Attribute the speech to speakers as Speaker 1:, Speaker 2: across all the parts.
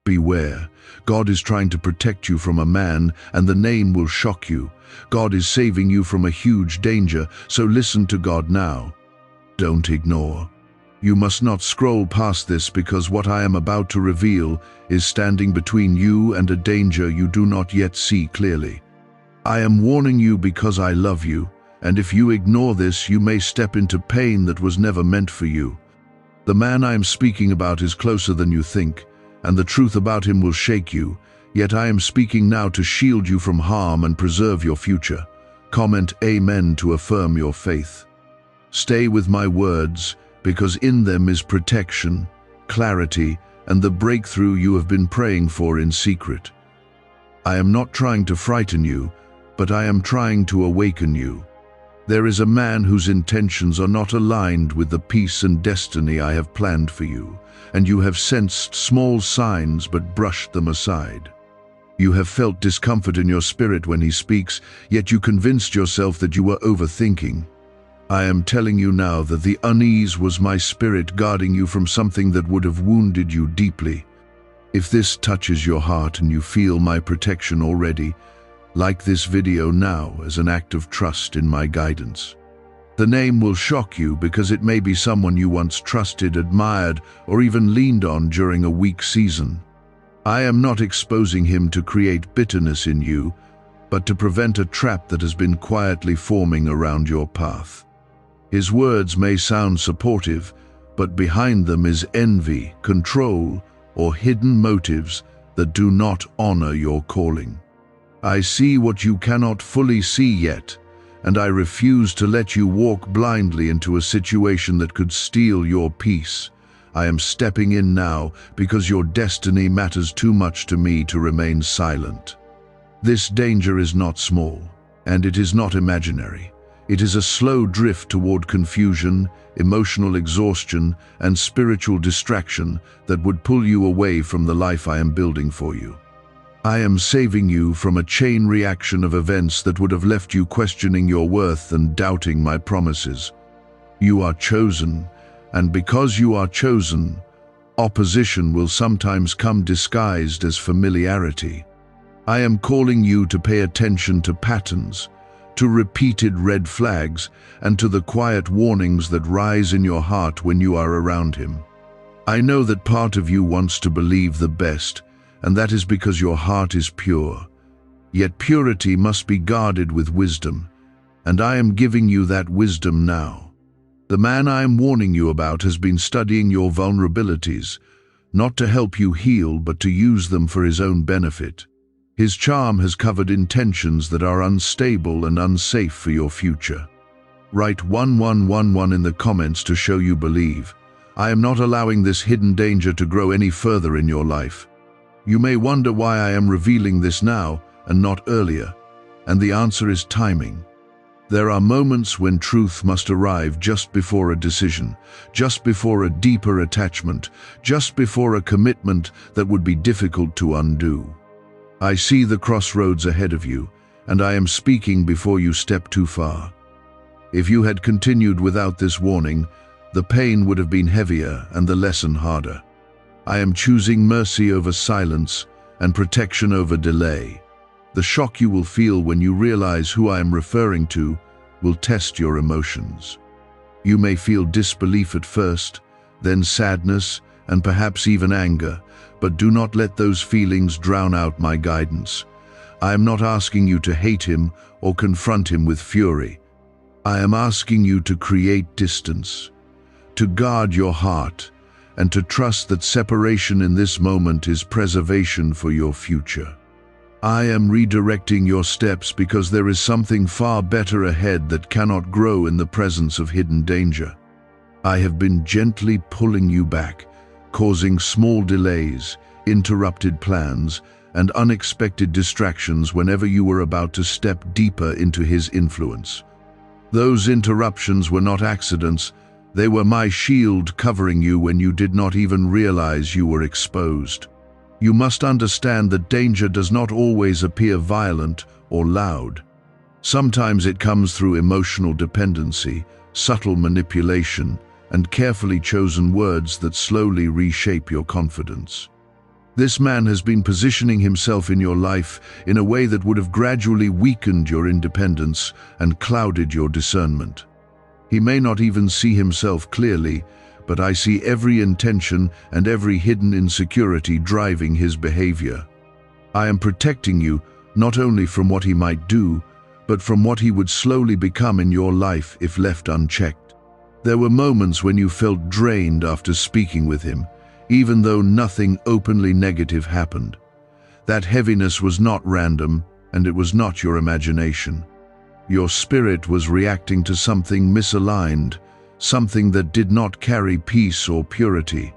Speaker 1: Beware. God is trying to protect you from a man, and the name will shock you. God is saving you from a huge danger, so listen to God now. Don't ignore. You must not scroll past this, because what I am about to reveal is standing between you and a danger you do not yet see clearly. I am warning you because I love you, and if you ignore this, you may step into pain that was never meant for you. The man I am speaking about is closer than you think, and the truth about him will shake you, yet I am speaking now to shield you from harm and preserve your future. Comment Amen to affirm your faith. Stay with my words, because in them is protection, clarity, and the breakthrough you have been praying for in secret. I am not trying to frighten you, but I am trying to awaken you. There is a man whose intentions are not aligned with the peace and destiny I have planned for you, and you have sensed small signs but brushed them aside. You have felt discomfort in your spirit when he speaks, yet you convinced yourself that you were overthinking. I am telling you now that the unease was my spirit guarding you from something that would have wounded you deeply. If this touches your heart and you feel my protection already, like this video now as an act of trust in my guidance. The name will shock you because it may be someone you once trusted, admired, or even leaned on during a weak season. I am not exposing him to create bitterness in you, but to prevent a trap that has been quietly forming around your path. His words may sound supportive, but behind them is envy, control, or hidden motives that do not honor your calling. I see what you cannot fully see yet, and I refuse to let you walk blindly into a situation that could steal your peace. I am stepping in now because your destiny matters too much to me to remain silent. This danger is not small, and it is not imaginary. It is a slow drift toward confusion, emotional exhaustion, and spiritual distraction that would pull you away from the life I am building for you. I am saving you from a chain reaction of events that would have left you questioning your worth and doubting my promises. You are chosen, and because you are chosen, opposition will sometimes come disguised as familiarity. I am calling you to pay attention to patterns, to repeated red flags, and to the quiet warnings that rise in your heart when you are around him. I know that part of you wants to believe the best, and that is because your heart is pure. Yet purity must be guarded with wisdom, and I am giving you that wisdom now. The man I am warning you about has been studying your vulnerabilities, not to help you heal, but to use them for his own benefit. His charm has covered intentions that are unstable and unsafe for your future. Write 1111 in the comments to show you believe. I am not allowing this hidden danger to grow any further in your life. You may wonder why I am revealing this now and not earlier, and the answer is timing. There are moments when truth must arrive just before a decision, just before a deeper attachment, just before a commitment that would be difficult to undo. I see the crossroads ahead of you, and I am speaking before you step too far. If you had continued without this warning, the pain would have been heavier and the lesson harder. I am choosing mercy over silence and protection over delay. The shock you will feel when you realize who I am referring to will test your emotions. You may feel disbelief at first, then sadness, and perhaps even anger, but do not let those feelings drown out my guidance. I am not asking you to hate him or confront him with fury. I am asking you to create distance, to guard your heart, and to trust that separation in this moment is preservation for your future. I am redirecting your steps because there is something far better ahead that cannot grow in the presence of hidden danger. I have been gently pulling you back, causing small delays, interrupted plans, and unexpected distractions whenever you were about to step deeper into his influence. Those interruptions were not accidents. They were my shield covering you when you did not even realize you were exposed. You must understand that danger does not always appear violent or loud. Sometimes it comes through emotional dependency, subtle manipulation, and carefully chosen words that slowly reshape your confidence. This man has been positioning himself in your life in a way that would have gradually weakened your independence and clouded your discernment. He may not even see himself clearly, but I see every intention and every hidden insecurity driving his behavior. I am protecting you not only from what he might do, but from what he would slowly become in your life if left unchecked. There were moments when you felt drained after speaking with him, even though nothing openly negative happened. That heaviness was not random, and it was not your imagination. Your spirit was reacting to something misaligned, something that did not carry peace or purity.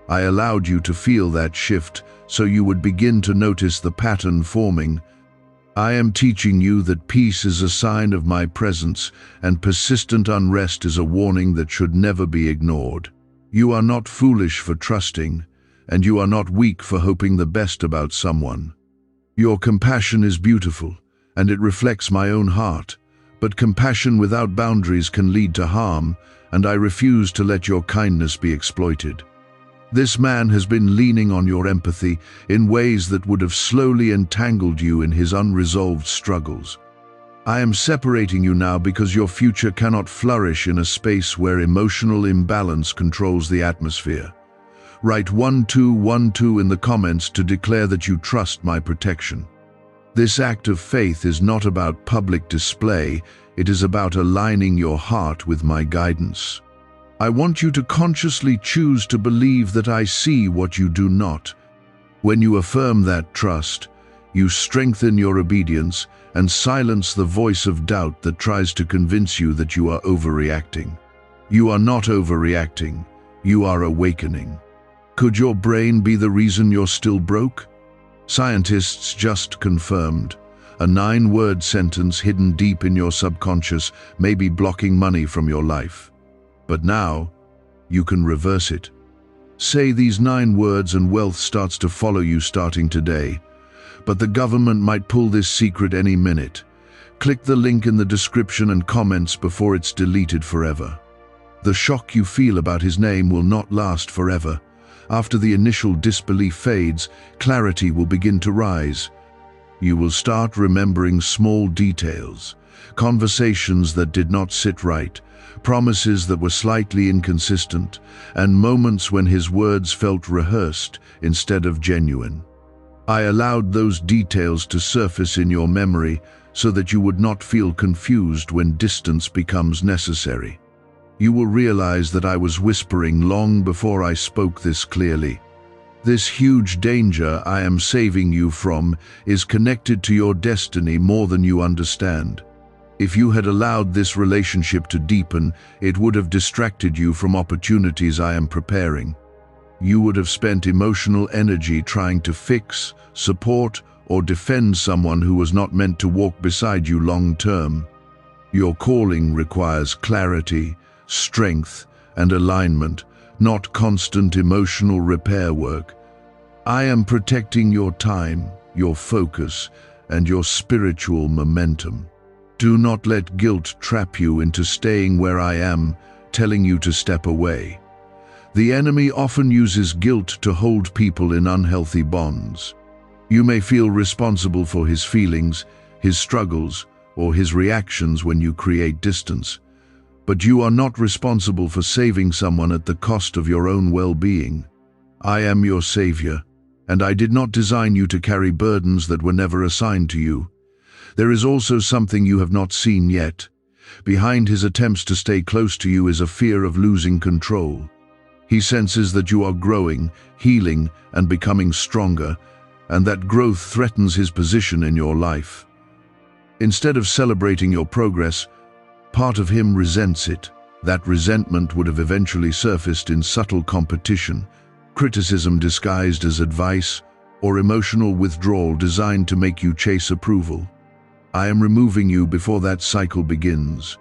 Speaker 1: I allowed you to feel that shift so you would begin to notice the pattern forming. I am teaching you that peace is a sign of my presence, and persistent unrest is a warning that should never be ignored. You are not foolish for trusting, and you are not weak for hoping the best about someone. Your compassion is beautiful, and it reflects my own heart, but compassion without boundaries can lead to harm, and I refuse to let your kindness be exploited. This man has been leaning on your empathy in ways that would have slowly entangled you in his unresolved struggles. I am separating you now because your future cannot flourish in a space where emotional imbalance controls the atmosphere. Write 1212 in the comments to declare that you trust my protection. This act of faith is not about public display, it is about aligning your heart with my guidance. I want you to consciously choose to believe that I see what you do not. When you affirm that trust, you strengthen your obedience and silence the voice of doubt that tries to convince you that you are overreacting. You are not overreacting, you are awakening. Could your brain be the reason you're still broke? Scientists just confirmed. A 9-word sentence hidden deep in your subconscious may be blocking money from your life. But now, you can reverse it. Say these 9 words and wealth starts to follow you starting today. But the government might pull this secret any minute. Click the link in the description and comments before it's deleted forever. The shock you feel about his name will not last forever. After the initial disbelief fades, clarity will begin to rise. You will start remembering small details, conversations that did not sit right, promises that were slightly inconsistent, and moments when his words felt rehearsed instead of genuine. I allowed those details to surface in your memory so that you would not feel confused when distance becomes necessary. You will realize that I was whispering long before I spoke this clearly. This huge danger I am saving you from is connected to your destiny more than you understand. If you had allowed this relationship to deepen, it would have distracted you from opportunities I am preparing. You would have spent emotional energy trying to fix, support, or defend someone who was not meant to walk beside you long term. Your calling requires clarity, strength, and alignment, not constant emotional repair work. I am protecting your time, your focus, and your spiritual momentum. Do not let guilt trap you into staying where I am, telling you to step away. The enemy often uses guilt to hold people in unhealthy bonds. You may feel responsible for his feelings, his struggles, or his reactions when you create distance. But you are not responsible for saving someone at the cost of your own well-being. I am your savior, and I did not design you to carry burdens that were never assigned to you. There is also something you have not seen yet. Behind his attempts to stay close to you is a fear of losing control. He senses that you are growing, healing, and becoming stronger, and that growth threatens his position in your life. Instead of celebrating your progress, part of him resents it. That resentment would have eventually surfaced in subtle competition, criticism disguised as advice, or emotional withdrawal designed to make you chase approval. I am removing you before that cycle begins.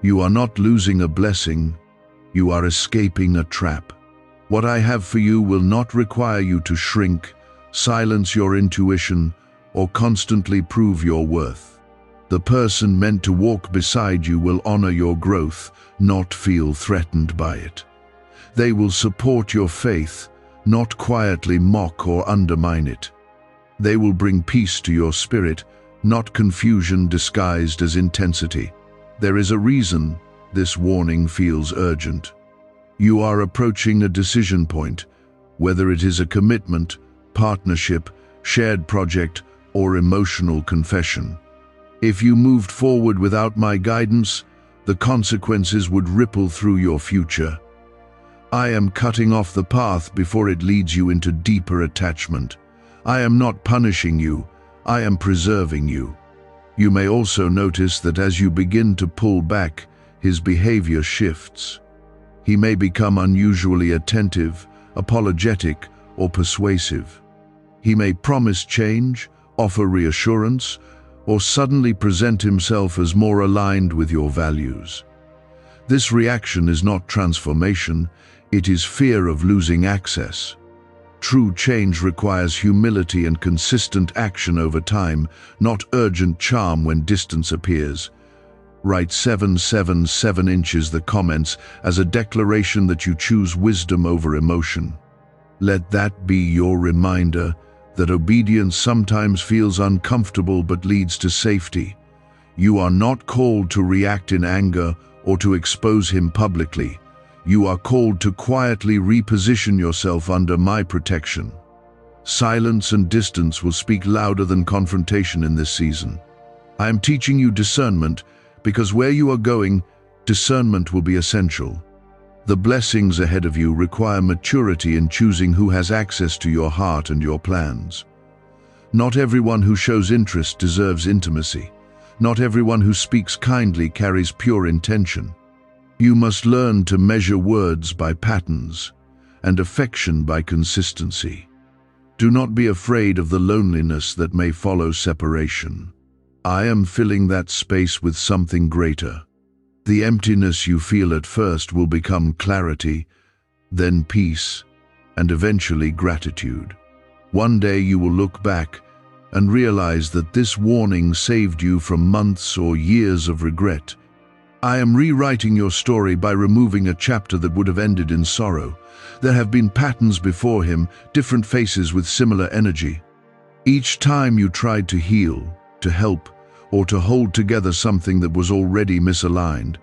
Speaker 1: You are not losing a blessing, you are escaping a trap. What I have for you will not require you to shrink, silence your intuition, or constantly prove your worth. The person meant to walk beside you will honor your growth, not feel threatened by it. They will support your faith, not quietly mock or undermine it. They will bring peace to your spirit, not confusion disguised as intensity. There is a reason this warning feels urgent. You are approaching a decision point, whether it is a commitment, partnership, shared project, or emotional confession. If you moved forward without my guidance, the consequences would ripple through your future. I am cutting off the path before it leads you into deeper attachment. I am not punishing you, I am preserving you. You may also notice that as you begin to pull back, his behavior shifts. He may become unusually attentive, apologetic, or persuasive. He may promise change, offer reassurance, or suddenly present himself as more aligned with your values. This reaction is not transformation, it is fear of losing access. True change requires humility and consistent action over time, not urgent charm when distance appears. Write 777 inches the comments as a declaration that you choose wisdom over emotion. Let that be your reminder that obedience sometimes feels uncomfortable but leads to safety. You are not called to react in anger or to expose him publicly. You are called to quietly reposition yourself under my protection. Silence and distance will speak louder than confrontation in this season. I am teaching you discernment because where you are going, discernment will be essential. The blessings ahead of you require maturity in choosing who has access to your heart and your plans. Not everyone who shows interest deserves intimacy. Not everyone who speaks kindly carries pure intention. You must learn to measure words by patterns and affection by consistency. Do not be afraid of the loneliness that may follow separation. I am filling that space with something greater. The emptiness you feel at first will become clarity, then peace, and eventually gratitude. One day you will look back and realize that this warning saved you from months or years of regret. I am rewriting your story by removing a chapter that would have ended in sorrow. There have been patterns before him, different faces with similar energy. Each time you tried to heal, to help, or to hold together something that was already misaligned.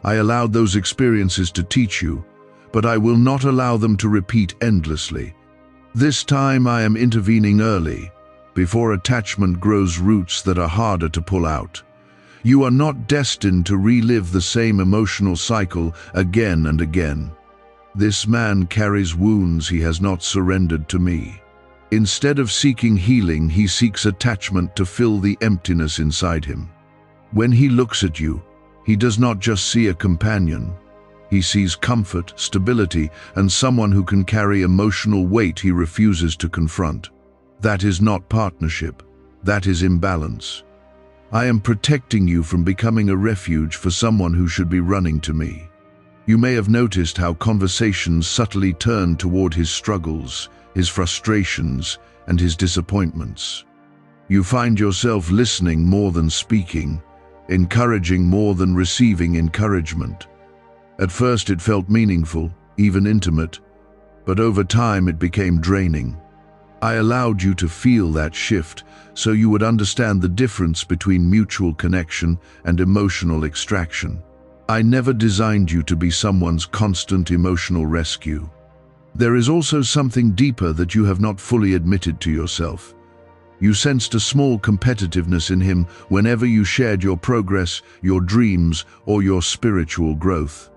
Speaker 1: I allowed those experiences to teach you, but I will not allow them to repeat endlessly. This time I am intervening early, before attachment grows roots that are harder to pull out. You are not destined to relive the same emotional cycle again and again. This man carries wounds he has not surrendered to me. Instead of seeking healing, he seeks attachment to fill the emptiness inside him. When he looks at you, he does not just see a companion. He sees comfort, stability, and someone who can carry emotional weight he refuses to confront. That is not partnership. That is imbalance. I am protecting you from becoming a refuge for someone who should be running to me. You may have noticed how conversations subtly turn toward his struggles, his frustrations, and his disappointments. You find yourself listening more than speaking, encouraging more than receiving encouragement. At first it felt meaningful, even intimate, but over time it became draining. I allowed you to feel that shift so you would understand the difference between mutual connection and emotional extraction. I never designed you to be someone's constant emotional rescue. There is also something deeper that you have not fully admitted to yourself. You sensed a small competitiveness in him whenever you shared your progress, your dreams, or your spiritual growth.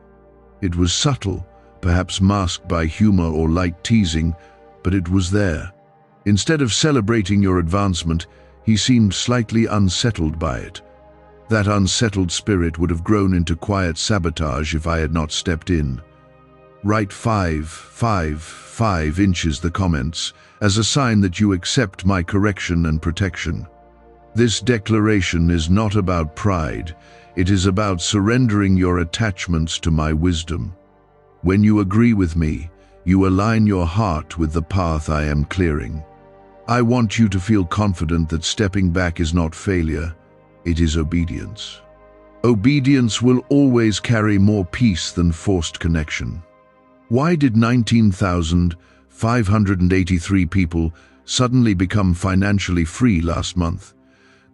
Speaker 1: It was subtle, perhaps masked by humor or light teasing, but it was there. Instead of celebrating your advancement, he seemed slightly unsettled by it. That unsettled spirit would have grown into quiet sabotage if I had not stepped in. Write 5 inches the comments as a sign that you accept my correction and protection. This declaration is not about pride, it is about surrendering your attachments to my wisdom. When you agree with me, you align your heart with the path I am clearing. I want you to feel confident that stepping back is not failure, it is obedience. Obedience will always carry more peace than forced connection. Why did 19,000 583 people suddenly become financially free last month.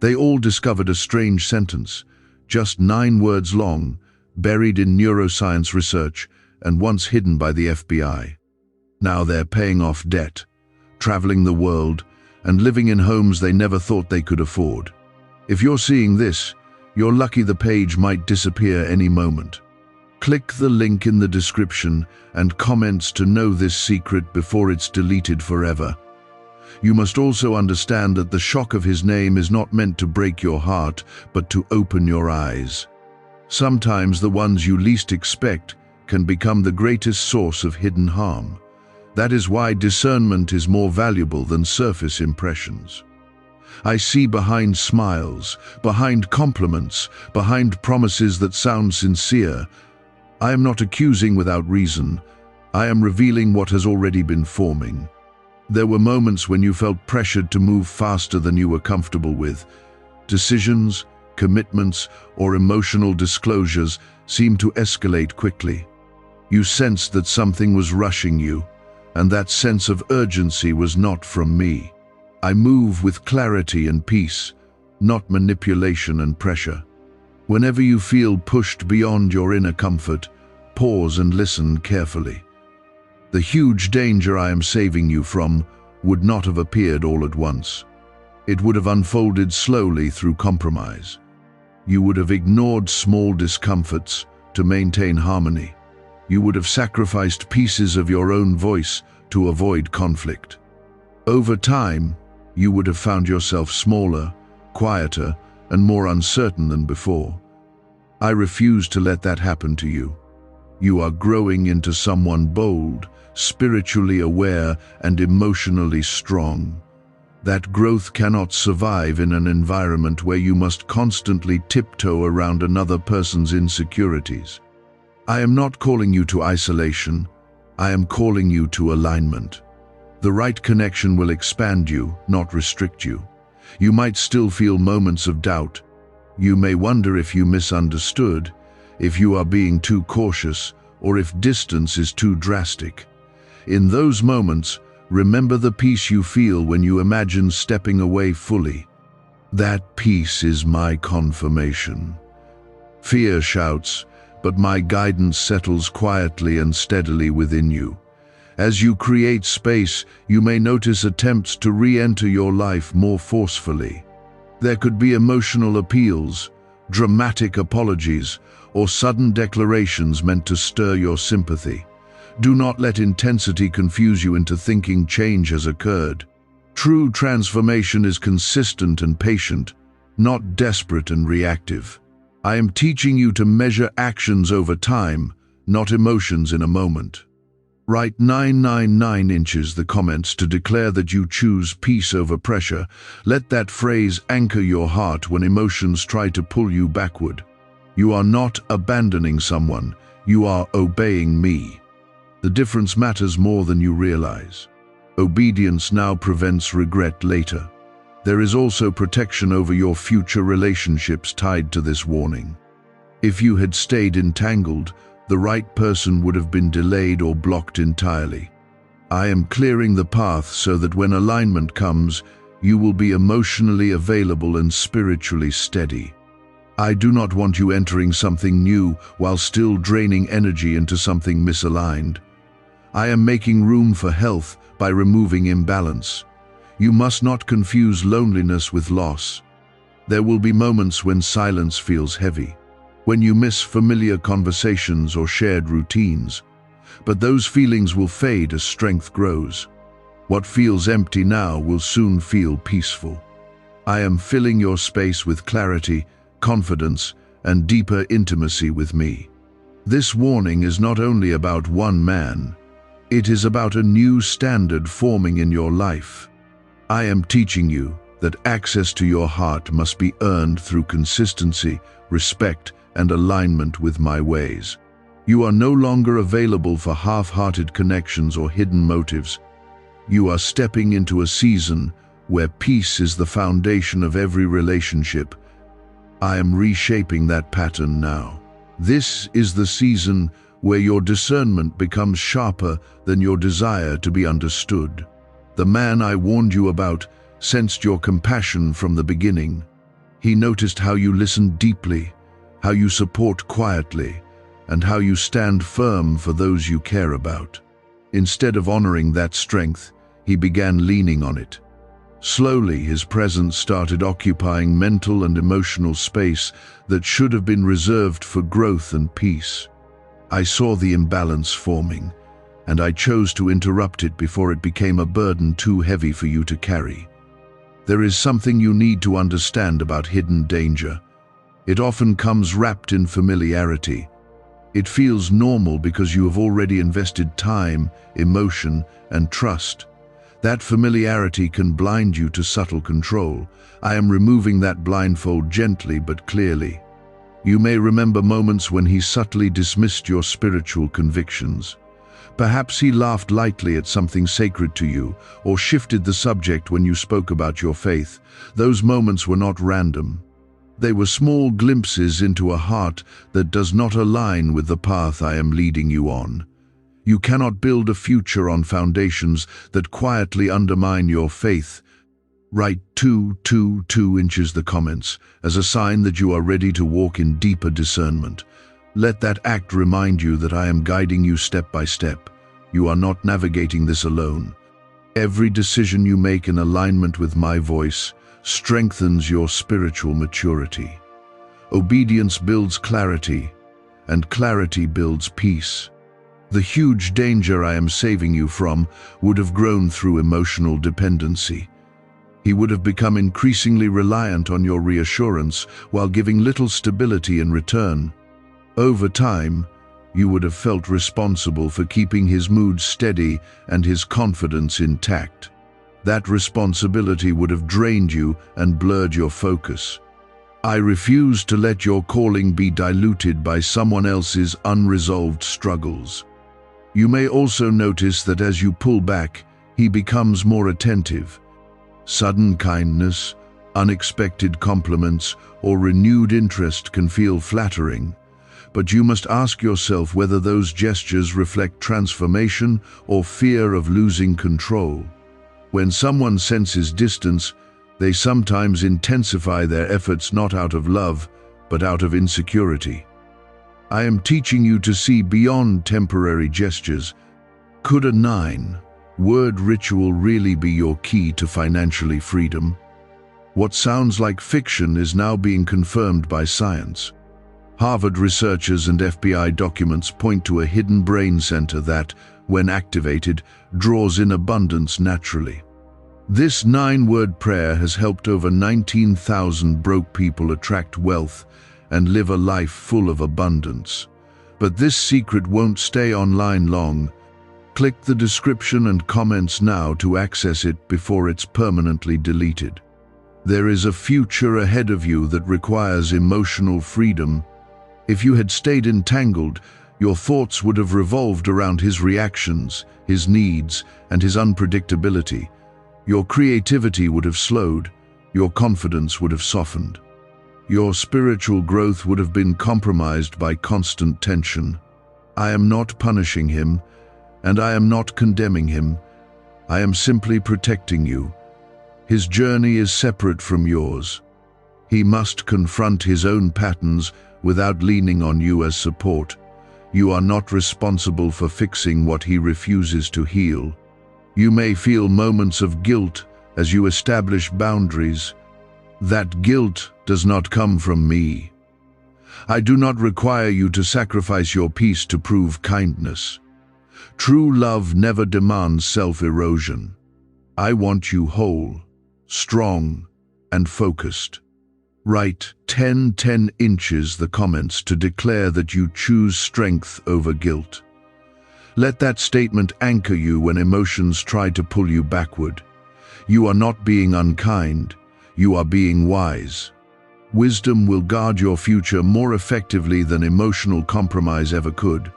Speaker 1: They all discovered a strange sentence, just 9 words long, buried in neuroscience research and once hidden by the FBI. Now they're paying off debt, traveling the world, and living in homes they never thought they could afford. If you're seeing this, you're lucky. The page might disappear any moment. Click the link in the description and comments to know this secret before it's deleted forever. You must also understand that the shock of his name is not meant to break your heart, but to open your eyes. Sometimes the ones you least expect can become the greatest source of hidden harm. That is why discernment is more valuable than surface impressions. I see behind smiles, behind compliments, behind promises that sound sincere. I am not accusing without reason. I am revealing what has already been forming. There were moments when you felt pressured to move faster than you were comfortable with. Decisions, commitments, or emotional disclosures seemed to escalate quickly. You sensed that something was rushing you, and that sense of urgency was not from me. I move with clarity and peace, not manipulation and pressure. Whenever you feel pushed beyond your inner comfort, pause and listen carefully. The huge danger I am saving you from would not have appeared all at once. It would have unfolded slowly through compromise. You would have ignored small discomforts to maintain harmony. You would have sacrificed pieces of your own voice to avoid conflict. Over time, you would have found yourself smaller, quieter, and more uncertain than before. I refuse to let that happen to you. You are growing into someone bold, spiritually aware, and emotionally strong. That growth cannot survive in an environment where you must constantly tiptoe around another person's insecurities. I am not calling you to isolation. I am calling you to alignment. The right connection will expand you, not restrict you. You might still feel moments of doubt. You may wonder if you misunderstood, if you are being too cautious, or if distance is too drastic. In those moments, remember the peace you feel when you imagine stepping away fully. That peace is my confirmation. Fear shouts, but my guidance settles quietly and steadily within you. As you create space, you may notice attempts to re-enter your life more forcefully. There could be emotional appeals, dramatic apologies, or sudden declarations meant to stir your sympathy. Do not let intensity confuse you into thinking change has occurred. True transformation is consistent and patient, not desperate and reactive. I am teaching you to measure actions over time, not emotions in a moment. Write 999 inches the comments to declare that you choose peace over pressure. Let that phrase anchor your heart when emotions try to pull you backward. You are not abandoning someone, you are obeying me. The difference matters more than you realize. Obedience now prevents regret later. There is also protection over your future relationships tied to this warning. If you had stayed entangled, the right person would have been delayed or blocked entirely. I am clearing the path so that when alignment comes, you will be emotionally available and spiritually steady. I do not want you entering something new while still draining energy into something misaligned. I am making room for health by removing imbalance. You must not confuse loneliness with loss. There will be moments when silence feels heavy, when you miss familiar conversations or shared routines. But those feelings will fade as strength grows. What feels empty now will soon feel peaceful. I am filling your space with clarity, confidence, and deeper intimacy with me. This warning is not only about one man, it is about a new standard forming in your life. I am teaching you that access to your heart must be earned through consistency, respect, and alignment with my ways. You are no longer available for half-hearted connections or hidden motives. You are stepping into a season where peace is the foundation of every relationship. I am reshaping that pattern now. This is the season where your discernment becomes sharper than your desire to be understood. The man I warned you about sensed your compassion from the beginning. He noticed how you listen deeply, how you support quietly, and how you stand firm for those you care about. Instead of honoring that strength, he began leaning on it. Slowly, his presence started occupying mental and emotional space that should have been reserved for growth and peace. I saw the imbalance forming, and I chose to interrupt it before it became a burden too heavy for you to carry. There is something you need to understand about hidden danger. It often comes wrapped in familiarity. It feels normal because you have already invested time, emotion, and trust. That familiarity can blind you to subtle control. I am removing that blindfold gently but clearly. You may remember moments when he subtly dismissed your spiritual convictions. Perhaps he laughed lightly at something sacred to you, or shifted the subject when you spoke about your faith. Those moments were not random. They were small glimpses into a heart that does not align with the path I am leading you on. You cannot build a future on foundations that quietly undermine your faith. Write 2 inches the comments as a sign that you are ready to walk in deeper discernment. Let that act remind you that I am guiding you step by step. You are not navigating this alone. Every decision you make in alignment with my voice strengthens your spiritual maturity. Obedience builds clarity, and clarity builds peace. The huge danger I am saving you from would have grown through emotional dependency. He would have become increasingly reliant on your reassurance while giving little stability in return. Over time, you would have felt responsible for keeping his mood steady and his confidence intact. That responsibility would have drained you and blurred your focus. I refuse to let your calling be diluted by someone else's unresolved struggles. You may also notice that as you pull back, he becomes more attentive. Sudden kindness, unexpected compliments, or renewed interest can feel flattering, but you must ask yourself whether those gestures reflect transformation or fear of losing control. When someone senses distance, they sometimes intensify their efforts not out of love, but out of insecurity. I am teaching you to see beyond temporary gestures. Could a 9-word ritual really be your key to financially freedom? What sounds like fiction is now being confirmed by science. Harvard researchers and FBI documents point to a hidden brain center that, when activated, draws in abundance naturally. This 9-word prayer has helped over 19,000 broke people attract wealth and live a life full of abundance. But this secret won't stay online long. Click the description and comments now to access it before it's permanently deleted. There is a future ahead of you that requires emotional freedom. If you had stayed entangled, your thoughts would have revolved around his reactions, his needs, and his unpredictability. Your creativity would have slowed, your confidence would have softened. Your spiritual growth would have been compromised by constant tension. I am not punishing him, and I am not condemning him. I am simply protecting you. His journey is separate from yours. He must confront his own patterns without leaning on you as support. You are not responsible for fixing what he refuses to heal. You may feel moments of guilt as you establish boundaries. That guilt does not come from me. I do not require you to sacrifice your peace to prove kindness. True love never demands self-erosion. I want you whole, strong, and focused. Write 10 inches the comments to declare that you choose strength over guilt. Let that statement anchor you when emotions try to pull you backward. You are not being unkind, you are being wise. Wisdom will guard your future more effectively than emotional compromise ever could.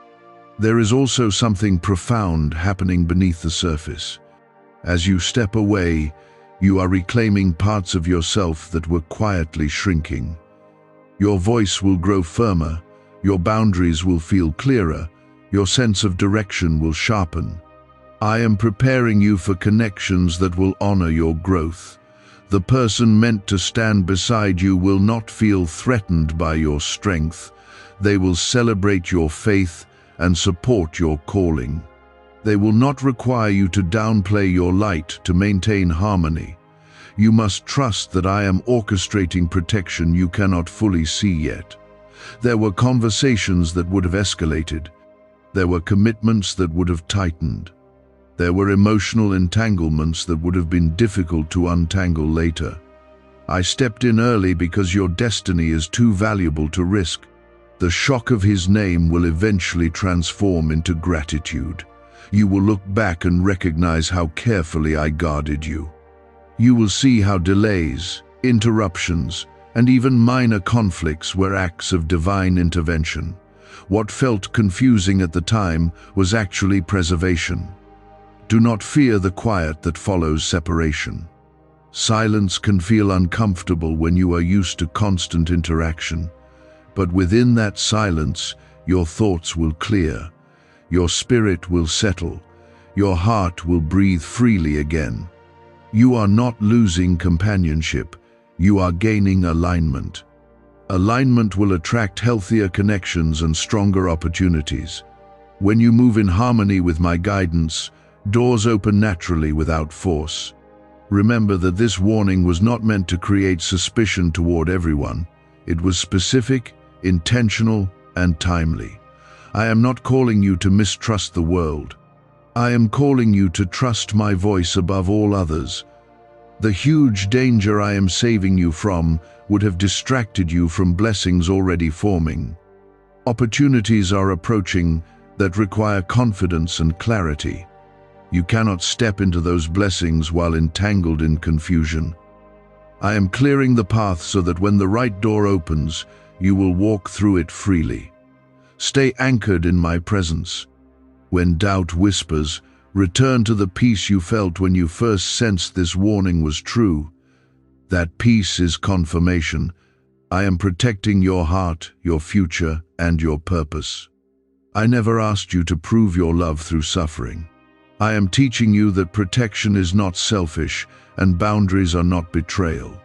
Speaker 1: There is also something profound happening beneath the surface. As you step away, you are reclaiming parts of yourself that were quietly shrinking. Your voice will grow firmer, your boundaries will feel clearer, Your sense of direction will sharpen. I am preparing you for connections that will honor your growth. The person meant to stand beside you will not feel threatened by your strength. They will celebrate your faith and support your calling. They will not require you to downplay your light to maintain harmony. You must trust that I am orchestrating protection you cannot fully see yet. There were conversations that would have escalated. There were commitments that would have tightened. There were emotional entanglements that would have been difficult to untangle later. I stepped in early because your destiny is too valuable to risk. The shock of his name will eventually transform into gratitude. You will look back and recognize how carefully I guarded you. You will see how delays, interruptions, and even minor conflicts were acts of divine intervention. What felt confusing at the time was actually preservation. Do not fear the quiet that follows separation. Silence can feel uncomfortable when you are used to constant interaction, but within that silence, your thoughts will clear, your spirit will settle, your heart will breathe freely again. You are not losing companionship, you are gaining alignment. Alignment will attract healthier connections and stronger opportunities. When you move in harmony with my guidance, doors open naturally without force. Remember that this warning was not meant to create suspicion toward everyone. It was specific, intentional, and timely. I am not calling you to mistrust the world. I am calling you to trust my voice above all others. The huge danger I am saving you from would have distracted you from blessings already forming. Opportunities are approaching that require confidence and clarity. You cannot step into those blessings while entangled in confusion. I am clearing the path so that when the right door opens, you will walk through it freely. Stay anchored in my presence. When doubt whispers, return to the peace you felt when you first sensed this warning was true. That peace is confirmation. I am protecting your heart, your future, and your purpose. I never asked you to prove your love through suffering. I am teaching you that protection is not selfish and boundaries are not betrayal.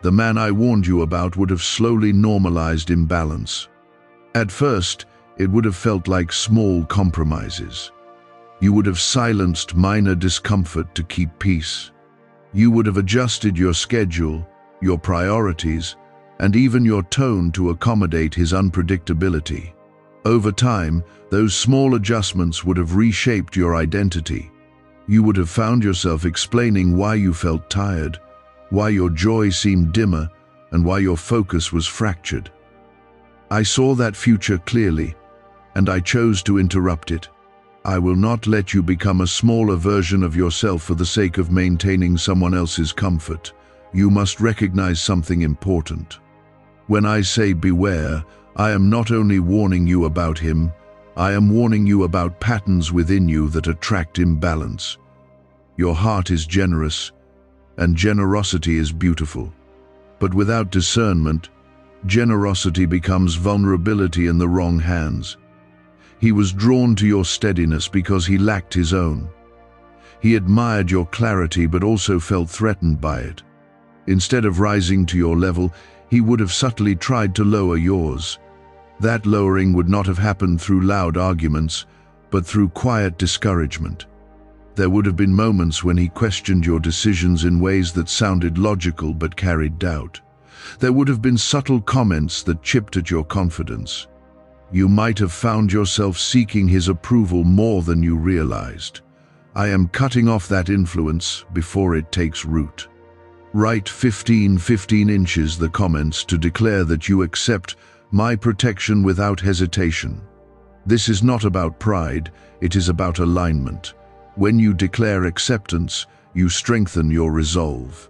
Speaker 1: The man I warned you about would have slowly normalized imbalance. At first, it would have felt like small compromises. You would have silenced minor discomfort to keep peace. You would have adjusted your schedule, your priorities, and even your tone to accommodate his unpredictability. Over time, those small adjustments would have reshaped your identity. You would have found yourself explaining why you felt tired, why your joy seemed dimmer, and why your focus was fractured. I saw that future clearly, and I chose to interrupt it. I will not let you become a smaller version of yourself for the sake of maintaining someone else's comfort. You must recognize something important. When I say beware, I am not only warning you about him, I am warning you about patterns within you that attract imbalance. Your heart is generous, and generosity is beautiful. But without discernment, generosity becomes vulnerability in the wrong hands. He was drawn to your steadiness because he lacked his own. He admired your clarity but also felt threatened by it. Instead of rising to your level, he would have subtly tried to lower yours. That lowering would not have happened through loud arguments, but through quiet discouragement. There would have been moments when he questioned your decisions in ways that sounded logical but carried doubt. There would have been subtle comments that chipped at your confidence. You might have found yourself seeking his approval more than you realized. I am cutting off that influence before it takes root. Write 15 inches the comments to declare that you accept my protection without hesitation. This is not about pride, it is about alignment. When you declare acceptance, you strengthen your resolve.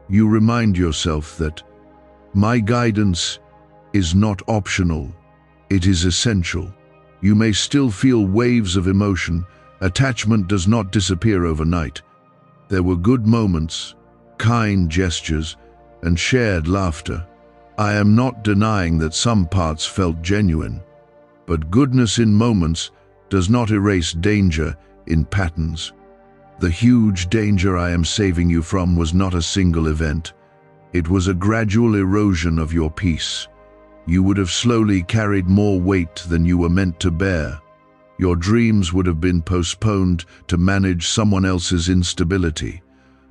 Speaker 1: You remind yourself that my guidance is not optional, it is essential. You may still feel waves of emotion. Attachment does not disappear overnight. There were good moments, kind gestures, and shared laughter. I am not denying that some parts felt genuine, but goodness in moments does not erase danger in patterns. The huge danger I am saving you from was not a single event. It was a gradual erosion of your peace. You would have slowly carried more weight than you were meant to bear. Your dreams would have been postponed to manage someone else's instability.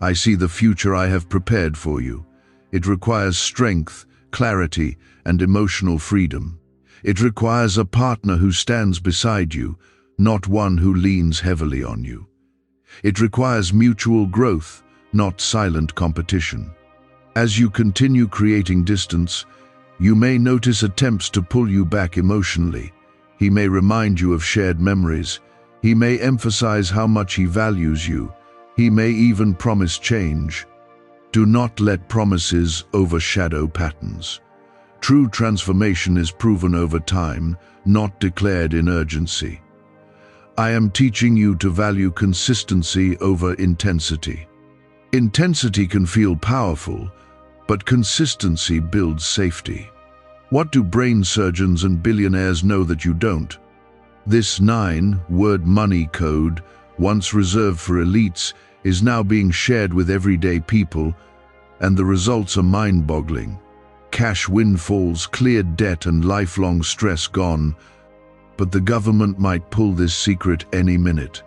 Speaker 1: I see the future I have prepared for you. It requires strength, clarity, and emotional freedom. It requires a partner who stands beside you, not one who leans heavily on you. It requires mutual growth, not silent competition. As you continue creating distance, you may notice attempts to pull you back emotionally. He may remind you of shared memories. He may emphasize how much he values you. He may even promise change. Do not let promises overshadow patterns. True transformation is proven over time, not declared in urgency. I am teaching you to value consistency over intensity. Intensity can feel powerful, but consistency builds safety. What do brain surgeons and billionaires know that you don't? This 9-word money code, once reserved for elites, is now being shared with everyday people, and the results are mind-boggling. Cash windfalls, cleared debt, and lifelong stress gone. But the government might pull this secret any minute.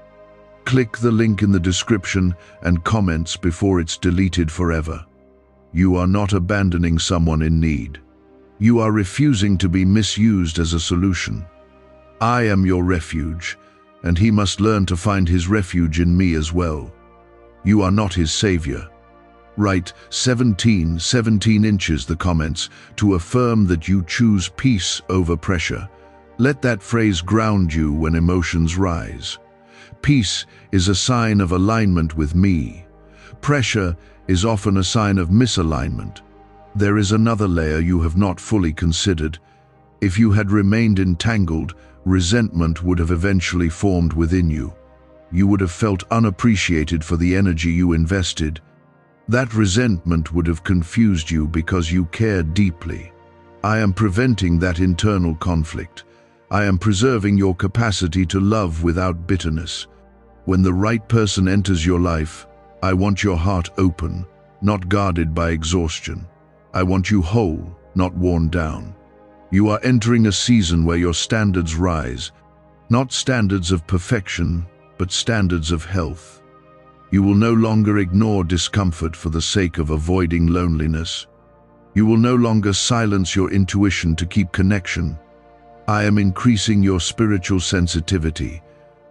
Speaker 1: Click the link in the description and comments before it's deleted forever. You are not abandoning someone in need. You are refusing to be misused as a solution. I am your refuge, and he must learn to find his refuge in me as well. You are not his savior. Write 17 inches the comments to affirm that you choose peace over pressure. Let that phrase ground you when emotions rise. Peace is a sign of alignment with me. Pressure is often a sign of misalignment. There is another layer you have not fully considered. If you had remained entangled, resentment would have eventually formed within you. You would have felt unappreciated for the energy you invested. That resentment would have confused you because you cared deeply. I am preventing that internal conflict. I am preserving your capacity to love without bitterness. When the right person enters your life, I want your heart open, not guarded by exhaustion. I want you whole, not worn down. You are entering a season where your standards rise, not standards of perfection, but standards of health. You will no longer ignore discomfort for the sake of avoiding loneliness. You will no longer silence your intuition to keep connection. I am increasing your spiritual sensitivity.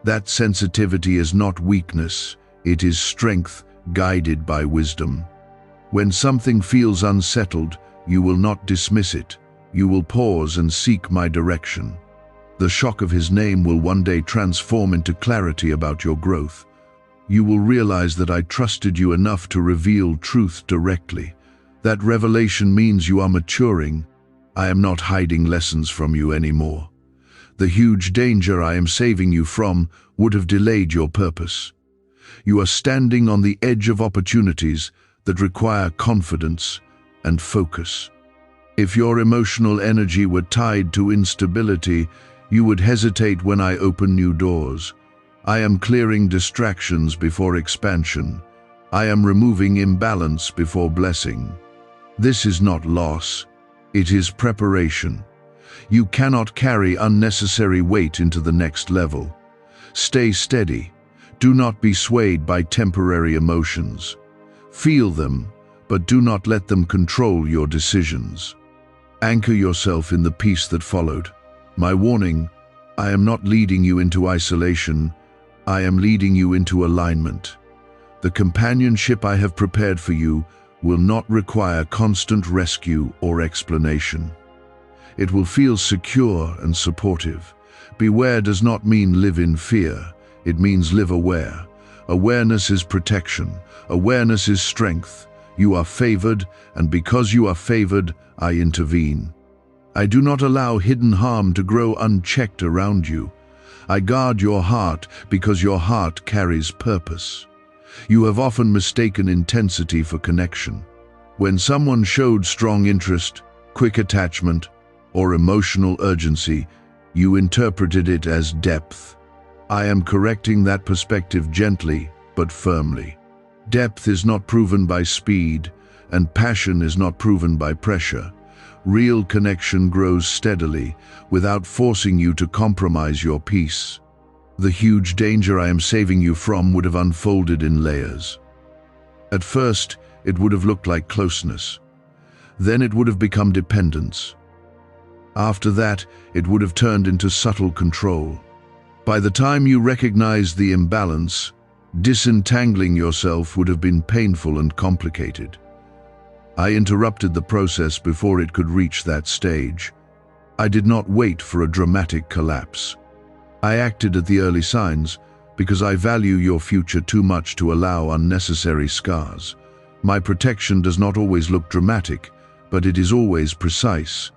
Speaker 1: That sensitivity is not weakness, it is strength guided by wisdom. When something feels unsettled, you will not dismiss it. You will pause and seek my direction. The shock of his name will one day transform into clarity about your growth. You will realize that I trusted you enough to reveal truth directly. That revelation means you are maturing. I am not hiding lessons from you anymore. The huge danger I am saving you from would have delayed your purpose. You are standing on the edge of opportunities that require confidence and focus. If your emotional energy were tied to instability, you would hesitate when I open new doors. I am clearing distractions before expansion. I am removing imbalance before blessing. This is not loss, it is preparation. You cannot carry unnecessary weight into the next level. Stay steady. Do not be swayed by temporary emotions. Feel them, but do not let them control your decisions. Anchor yourself in the peace that followed. My warning, I am not leading you into isolation. I am leading you into alignment. The companionship I have prepared for you will not require constant rescue or explanation. It will feel secure and supportive. Beware does not mean live in fear. It means live aware. Awareness is protection. Awareness is strength. You are favored, and because you are favored, I intervene. I do not allow hidden harm to grow unchecked around you. I guard your heart because your heart carries purpose. You have often mistaken intensity for connection. When someone showed strong interest, quick attachment, or emotional urgency, you interpreted it as depth. I am correcting that perspective gently but firmly. Depth is not proven by speed, and passion is not proven by pressure. Real connection grows steadily, without forcing you to compromise your peace. The huge danger I am saving you from would have unfolded in layers. At first, it would have looked like closeness. Then it would have become dependence. After that, it would have turned into subtle control. By the time you recognized the imbalance, disentangling yourself would have been painful and complicated. I interrupted the process before it could reach that stage. I did not wait for a dramatic collapse. I acted at the early signs because I value your future too much to allow unnecessary scars. My protection does not always look dramatic, but it is always precise.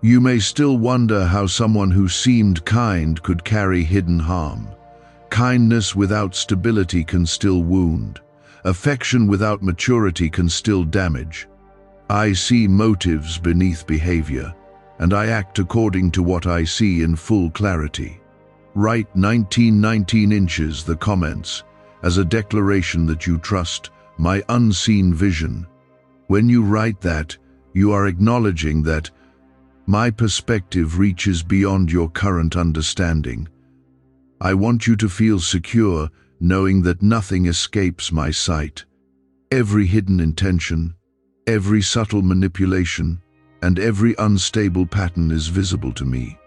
Speaker 1: You may still wonder how someone who seemed kind could carry hidden harm. Kindness without stability can still wound. Affection without maturity can still damage. I see motives beneath behavior, and I act according to what I see in full clarity. Write 1919 inches the comments as a declaration that you trust my unseen vision. When you write that, you are acknowledging that my perspective reaches beyond your current understanding. I want you to feel secure, knowing that nothing escapes my sight. Every hidden intention, every subtle manipulation, and every unstable pattern is visible to me.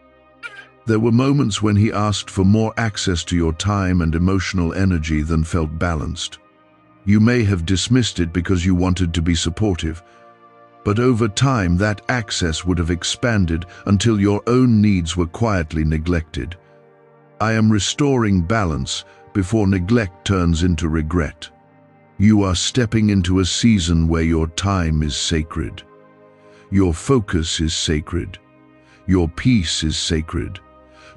Speaker 1: There were moments when he asked for more access to your time and emotional energy than felt balanced. You may have dismissed it because you wanted to be supportive, but over time that access would have expanded until your own needs were quietly neglected. I am restoring balance before neglect turns into regret. You are stepping into a season where your time is sacred. Your focus is sacred. Your peace is sacred.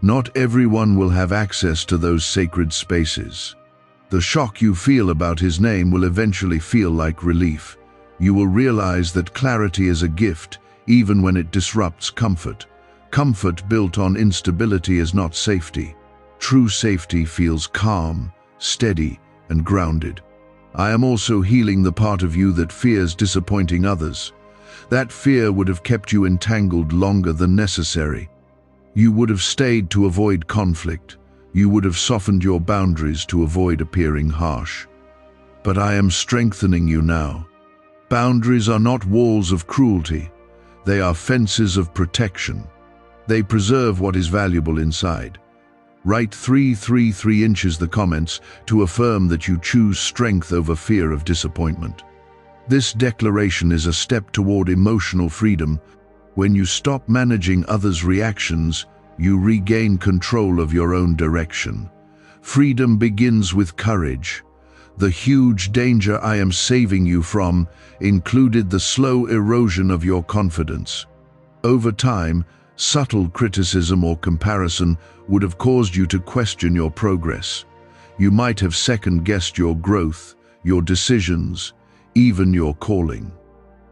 Speaker 1: Not everyone will have access to those sacred spaces. The shock you feel about his name will eventually feel like relief. You will realize that clarity is a gift, even when it disrupts comfort. Comfort built on instability is not safety. True safety feels calm, steady, and grounded. I am also healing the part of you that fears disappointing others. That fear would have kept you entangled longer than necessary. You would have stayed to avoid conflict. You would have softened your boundaries to avoid appearing harsh. But I am strengthening you now. Boundaries are not walls of cruelty. They are fences of protection. They preserve what is valuable inside. Write 333 inches the comments to affirm that you choose strength over fear of disappointment. This declaration is a step toward emotional freedom. When you stop managing others' reactions, you regain control of your own direction. Freedom begins with courage. The huge danger I am saving you from included the slow erosion of your confidence. Over time, subtle criticism or comparison would have caused you to question your progress. You might have second-guessed your growth, your decisions, even your calling.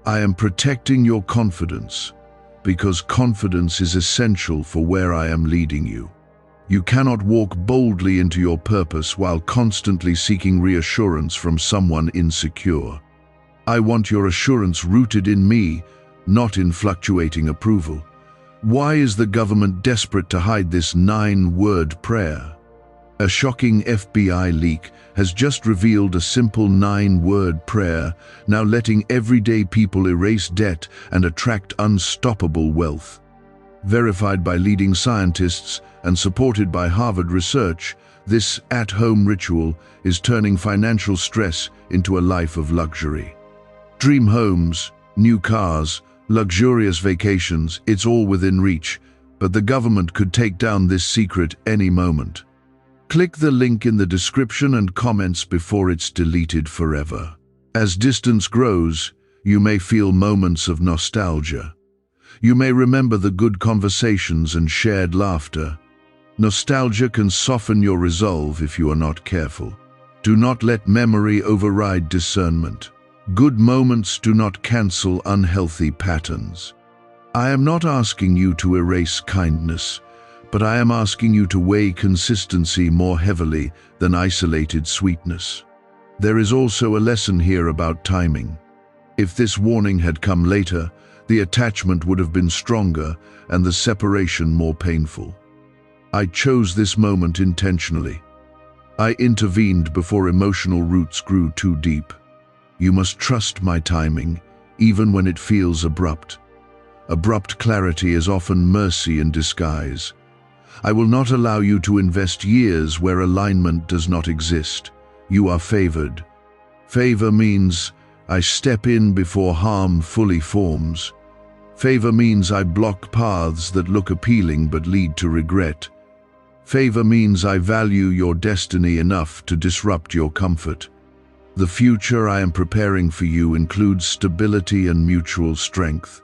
Speaker 1: I am protecting your confidence, because confidence is essential for where I am leading you. You cannot walk boldly into your purpose while constantly seeking reassurance from someone insecure. I want your assurance rooted in me, not in fluctuating approval. Why is the government desperate to hide this 9-word prayer? A shocking FBI leak has just revealed a simple 9-word prayer, now letting everyday people erase debt and attract unstoppable wealth. Verified by leading scientists and supported by Harvard research, this at-home ritual is turning financial stress into a life of luxury. Dream homes, new cars, luxurious vacations, it's all within reach, but the government could take down this secret any moment. Click the link in the description and comments before it's deleted forever. As distance grows, you may feel moments of nostalgia. You may remember the good conversations and shared laughter. Nostalgia can soften your resolve if you are not careful. Do not let memory override discernment. Good moments do not cancel unhealthy patterns. I am not asking you to erase kindness, but I am asking you to weigh consistency more heavily than isolated sweetness. There is also a lesson here about timing. If this warning had come later, the attachment would have been stronger and the separation more painful. I chose this moment intentionally. I intervened before emotional roots grew too deep. You must trust my timing, even when it feels abrupt. Abrupt clarity is often mercy in disguise. I will not allow you to invest years where alignment does not exist. You are favored. Favor means I step in before harm fully forms. Favor means I block paths that look appealing but lead to regret. Favor means I value your destiny enough to disrupt your comfort. The future I am preparing for you includes stability and mutual strength.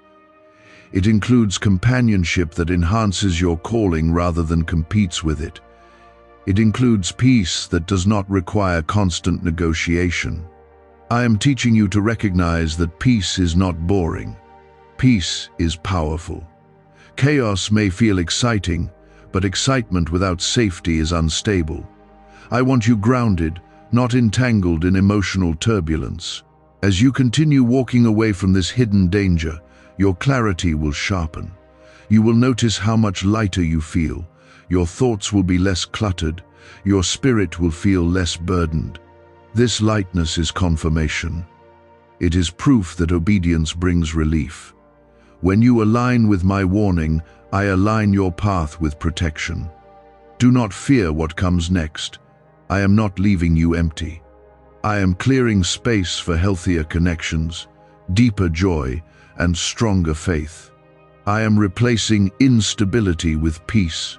Speaker 1: It includes companionship that enhances your calling rather than competes with it. It includes peace that does not require constant negotiation. I am teaching you to recognize that peace is not boring. Peace is powerful. Chaos may feel exciting, but excitement without safety is unstable. I want you grounded, not entangled in emotional turbulence. As you continue walking away from this hidden danger, your clarity will sharpen. You will notice how much lighter you feel. Your thoughts will be less cluttered. Your spirit will feel less burdened. This lightness is confirmation. It is proof that obedience brings relief. When you align with my warning, I align your path with protection. Do not fear what comes next. I am not leaving you empty. I am clearing space for healthier connections, deeper joy, and stronger faith. I am replacing instability with peace.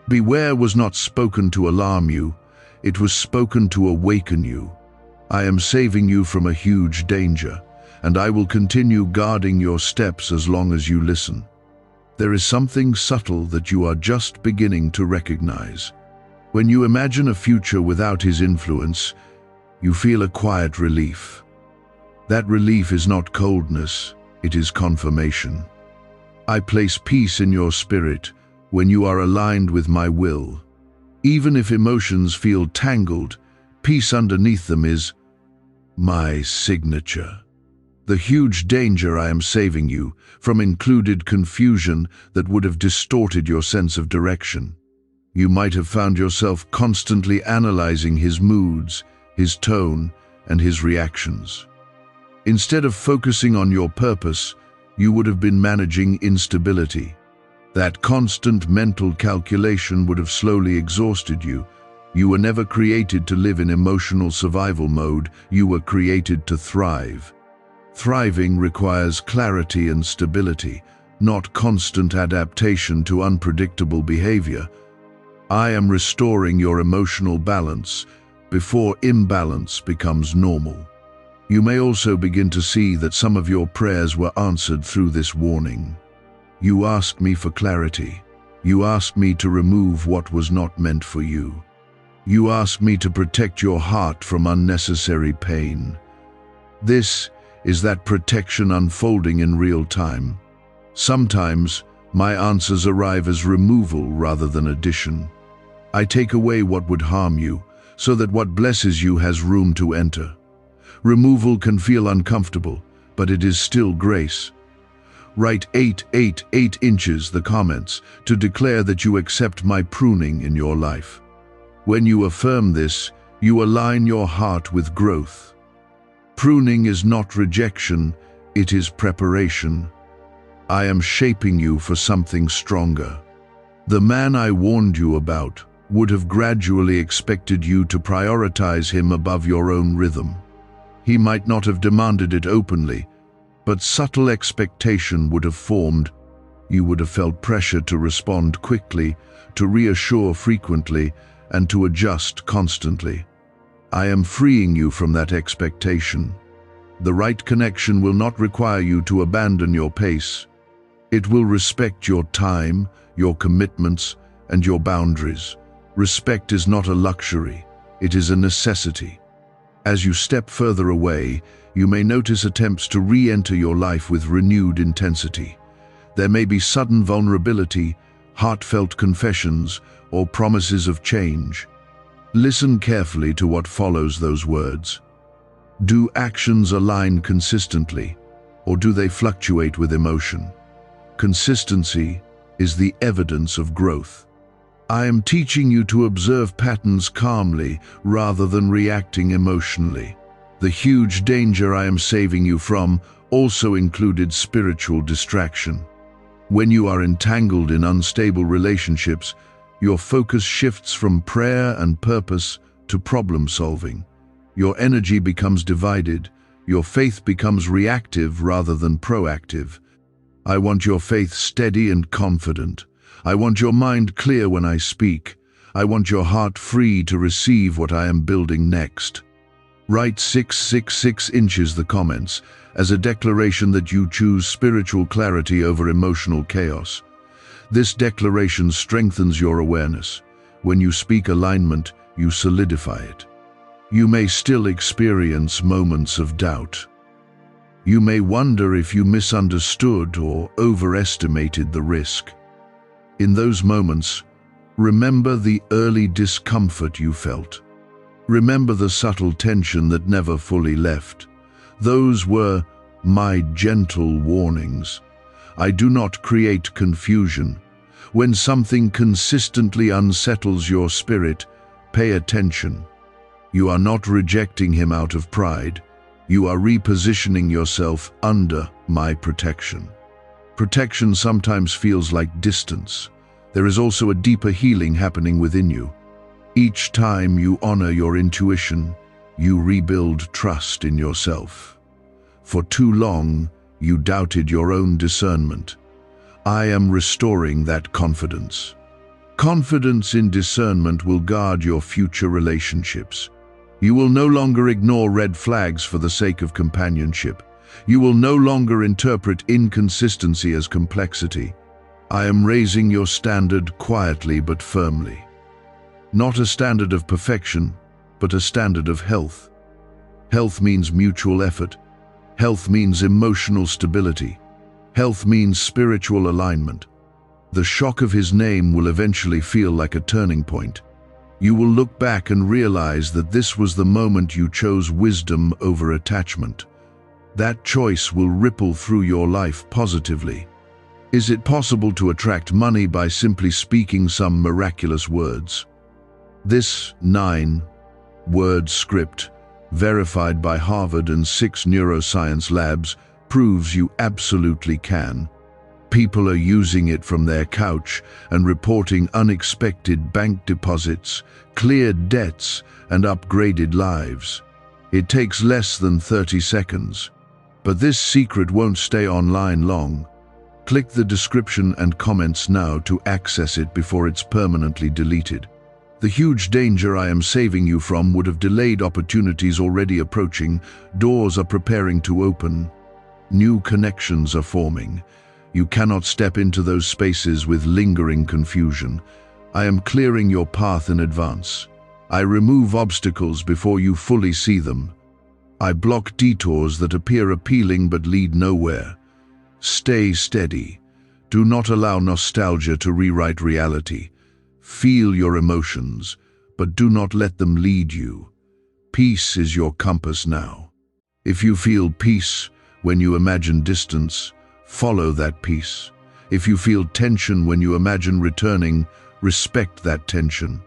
Speaker 1: Beware was not spoken to alarm you. It was spoken to awaken you. I am saving you from a huge danger, and I will continue guarding your steps as long as you listen. There is something subtle that you are just beginning to recognize. When you imagine a future without his influence, you feel a quiet relief. That relief is not coldness, it is confirmation. I place peace in your spirit when you are aligned with my will. Even if emotions feel tangled, peace underneath them is my signature. The huge danger I am saving you from included confusion that would have distorted your sense of direction. You might have found yourself constantly analyzing his moods, his tone, and his reactions. Instead of focusing on your purpose, you would have been managing instability. That constant mental calculation would have slowly exhausted you. You were never created to live in emotional survival mode, you were created to thrive. Thriving requires clarity and stability, not constant adaptation to unpredictable behavior. I am restoring your emotional balance before imbalance becomes normal. You may also begin to see that some of your prayers were answered through this warning. You asked me for clarity. You asked me to remove what was not meant for you. You asked me to protect your heart from unnecessary pain. This is that protection unfolding in real time. Sometimes, my answers arrive as removal rather than addition. I take away what would harm you, so that what blesses you has room to enter. Removal can feel uncomfortable, but it is still grace. Write 8 inches the comments to declare that you accept my pruning in your life. When you affirm this, you align your heart with growth. Pruning is not rejection, it is preparation. I am shaping you for something stronger. The man I warned you about would have gradually expected you to prioritize him above your own rhythm. He might not have demanded it openly, but subtle expectation would have formed. You would have felt pressure to respond quickly, to reassure frequently, and to adjust constantly. I am freeing you from that expectation. The right connection will not require you to abandon your pace. It will respect your time, your commitments, and your boundaries. Respect is not a luxury, it is a necessity. As you step further away, you may notice attempts to re-enter your life with renewed intensity. There may be sudden vulnerability, heartfelt confessions, or promises of change. Listen carefully to what follows those words. Do actions align consistently, or do they fluctuate with emotion? Consistency is the evidence of growth. I am teaching you to observe patterns calmly rather than reacting emotionally. The huge danger I am saving you from also included spiritual distraction. When you are entangled in unstable relationships, your focus shifts from prayer and purpose to problem solving. Your energy becomes divided. Your faith becomes reactive rather than proactive. I want your faith steady and confident. I want your mind clear when I speak. I want your heart free to receive what I am building next. Write 666 inches the comments as a declaration that you choose spiritual clarity over emotional chaos. This declaration strengthens your awareness. When you speak alignment, you solidify it. You may still experience moments of doubt. You may wonder if you misunderstood or overestimated the risk. In those moments, remember the early discomfort you felt. Remember the subtle tension that never fully left. Those were my gentle warnings. I do not create confusion. When something consistently unsettles your spirit, pay attention. You are not rejecting him out of pride. You are repositioning yourself under my protection. Protection sometimes feels like distance. There is also a deeper healing happening within you. Each time you honor your intuition, you rebuild trust in yourself. For too long, you doubted your own discernment. I am restoring that confidence. Confidence in discernment will guard your future relationships. You will no longer ignore red flags for the sake of companionship. You will no longer interpret inconsistency as complexity. I am raising your standard quietly but firmly. Not a standard of perfection, but a standard of health. Health means mutual effort. Health means emotional stability. Health means spiritual alignment. The shock of his name will eventually feel like a turning point. You will look back and realize that this was the moment you chose wisdom over attachment. That choice will ripple through your life positively. Is it possible to attract money by simply speaking some miraculous words? This 9-word script, verified by Harvard and 6 neuroscience labs, proves you absolutely can. People are using it from their couch and reporting unexpected bank deposits, cleared debts, and upgraded lives. It takes less than 30 seconds. But this secret won't stay online long. Click the description and comments now to access it before it's permanently deleted. The huge danger I am saving you from would have delayed opportunities already approaching. Doors are preparing to open. New connections are forming. You cannot step into those spaces with lingering confusion. I am clearing your path in advance. I remove obstacles before you fully see them. I block detours that appear appealing but lead nowhere. Stay steady. Do not allow nostalgia to rewrite reality. Feel your emotions, but do not let them lead you. Peace is your compass now. If you feel peace when you imagine distance, follow that peace. If you feel tension when you imagine returning, respect that tension.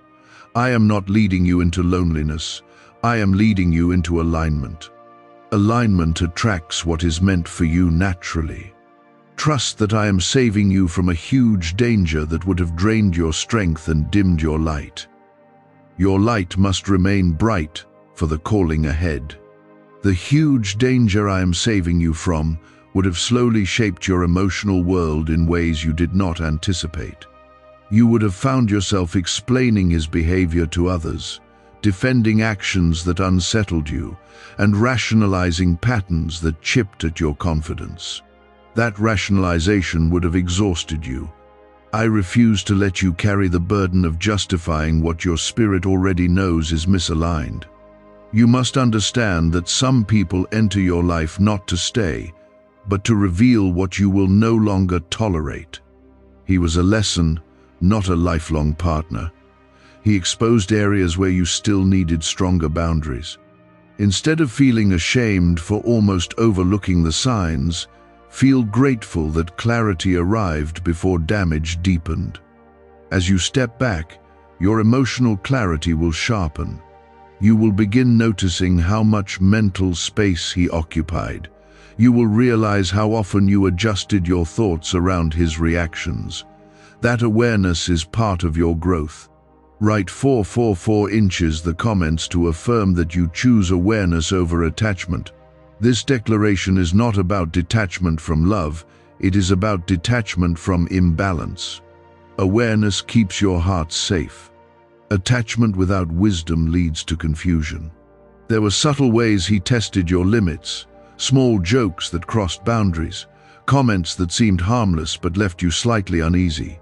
Speaker 1: I am not leading you into loneliness. I am leading you into alignment. Alignment attracts what is meant for you naturally. Trust that I am saving you from a huge danger that would have drained your strength and dimmed your light. Your light must remain bright for the calling ahead. The huge danger I am saving you from would have slowly shaped your emotional world in ways you did not anticipate. You would have found yourself explaining his behavior to others, defending actions that unsettled you, and rationalizing patterns that chipped at your confidence. That rationalization would have exhausted you. I refuse to let you carry the burden of justifying what your spirit already knows is misaligned. You must understand that some people enter your life not to stay, but to reveal what you will no longer tolerate. He was a lesson, not a lifelong partner. He exposed areas where you still needed stronger boundaries. Instead of feeling ashamed for almost overlooking the signs, feel grateful that clarity arrived before damage deepened. As you step back, your emotional clarity will sharpen. You will begin noticing how much mental space he occupied. You will realize how often you adjusted your thoughts around his reactions. That awareness is part of your growth. Write 444 inches the comments to affirm that you choose awareness over attachment. This declaration is not about detachment from love, it is about detachment from imbalance. Awareness keeps your heart safe. Attachment without wisdom leads to confusion. There were subtle ways he tested your limits, small jokes that crossed boundaries, comments that seemed harmless but left you slightly uneasy.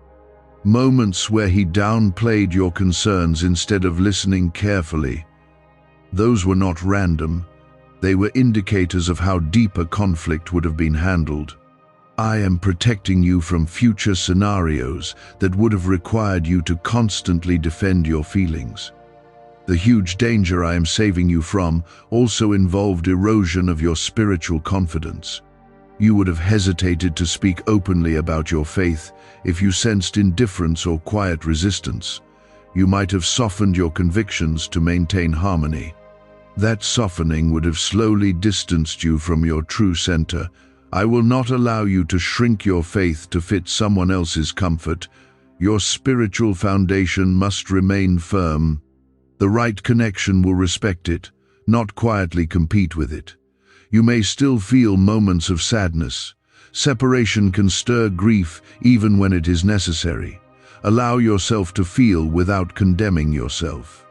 Speaker 1: Moments where he downplayed your concerns instead of listening carefully. Those were not random. They were indicators of how deep a conflict would have been handled. I am protecting you from future scenarios that would have required you to constantly defend your feelings. The huge danger I am saving you from also involved erosion of your spiritual confidence. You would have hesitated to speak openly about your faith if you sensed indifference or quiet resistance. You might have softened your convictions to maintain harmony. That softening would have slowly distanced you from your true center. I will not allow you to shrink your faith to fit someone else's comfort. Your spiritual foundation must remain firm. The right connection will respect it, not quietly compete with it. You may still feel moments of sadness. Separation can stir grief even when it is necessary. Allow yourself to feel without condemning yourself.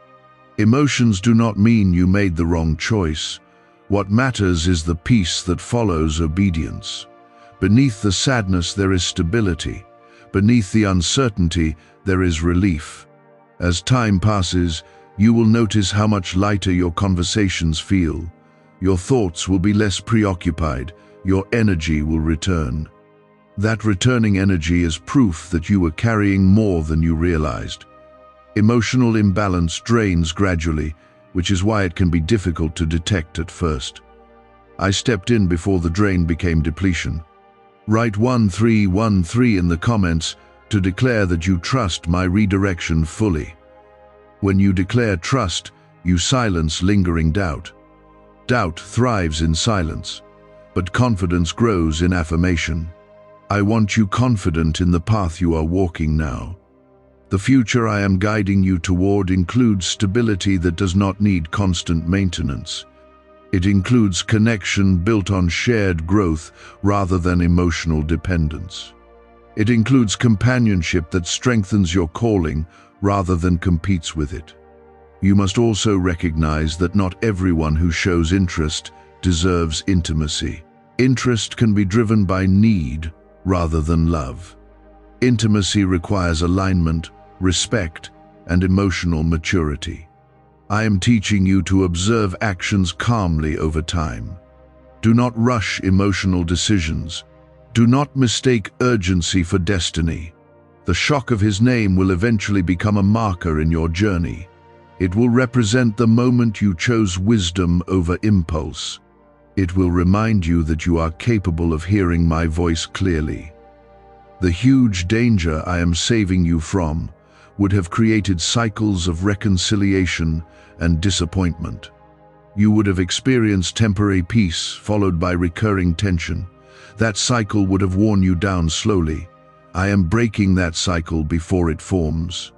Speaker 1: Emotions do not mean you made the wrong choice. What matters is the peace that follows obedience. Beneath the sadness there is stability. Beneath the uncertainty there is relief. As time passes, you will notice how much lighter your conversations feel. Your thoughts will be less preoccupied. Your energy will return. That returning energy is proof that you were carrying more than you realized. Emotional imbalance drains gradually, which is why it can be difficult to detect at first. I stepped in before the drain became depletion. Write 1313 in the comments to declare that you trust my redirection fully. When you declare trust, you silence lingering doubt. Doubt thrives in silence, but confidence grows in affirmation. I want you confident in the path you are walking now. The future I am guiding you toward includes stability that does not need constant maintenance. It includes connection built on shared growth rather than emotional dependence. It includes companionship that strengthens your calling rather than competes with it. You must also recognize that not everyone who shows interest deserves intimacy. Interest can be driven by need rather than love. Intimacy requires alignment, respect, and emotional maturity. I am teaching you to observe actions calmly over time. Do not rush emotional decisions. Do not mistake urgency for destiny. The shock of his name will eventually become a marker in your journey. It will represent the moment you chose wisdom over impulse. It will remind you that you are capable of hearing my voice clearly. The huge danger I am saving you from would have created cycles of reconciliation and disappointment. You would have experienced temporary peace followed by recurring tension. That cycle would have worn you down slowly. I am breaking that cycle before it forms.